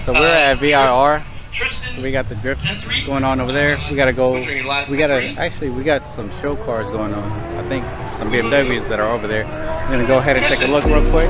So we're at VIR. We got the drift going on over there. We gotta go. We got some show cars going on. I think some BMWs that are over there. I'm gonna go ahead and take a look real quick.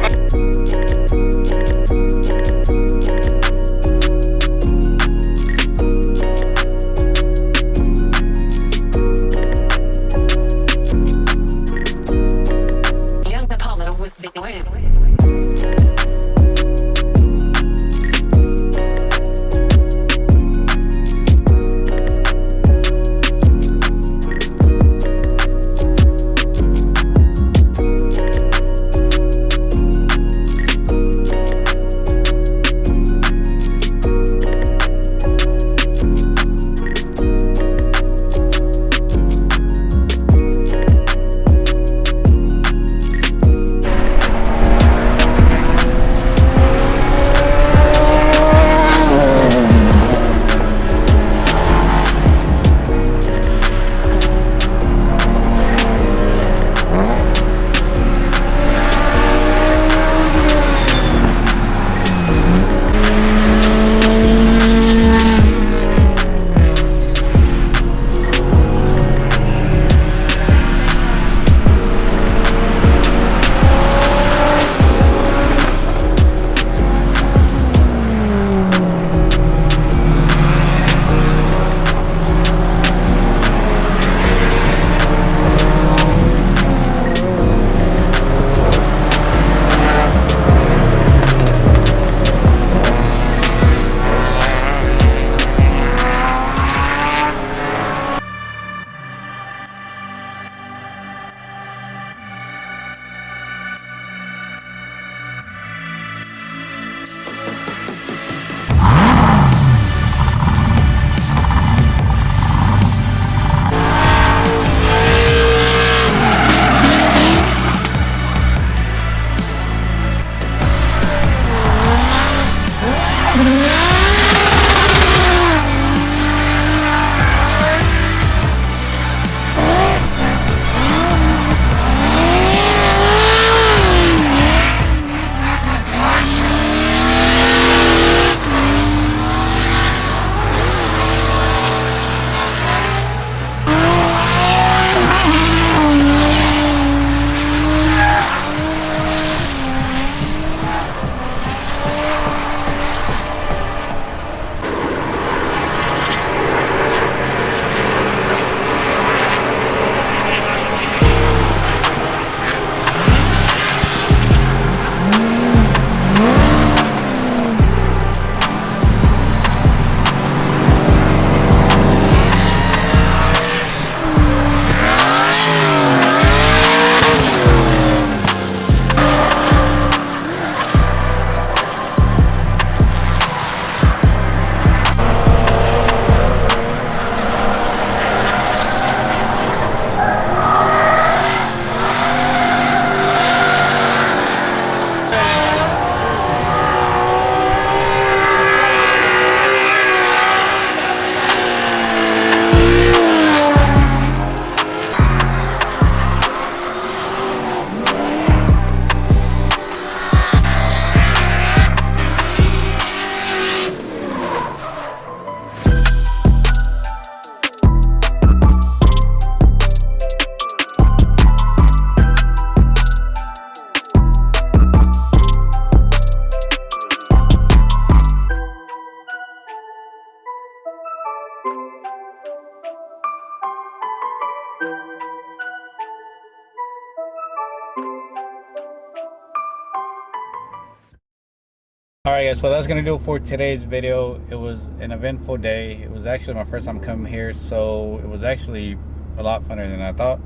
Alright guys, well that's gonna do it for today's video. It was an eventful day. It was actually my first time coming here, so it was actually a lot funner than I thought,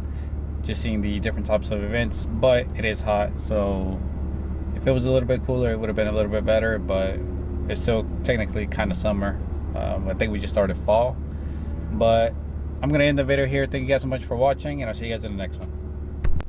just seeing the different types of events. But it is hot, so if it was a little bit cooler it would have been a little bit better, but it's still technically kind of summer. I think we just started fall. But I'm gonna end the video here. Thank you guys so much for watching, and I'll see you guys in the next one.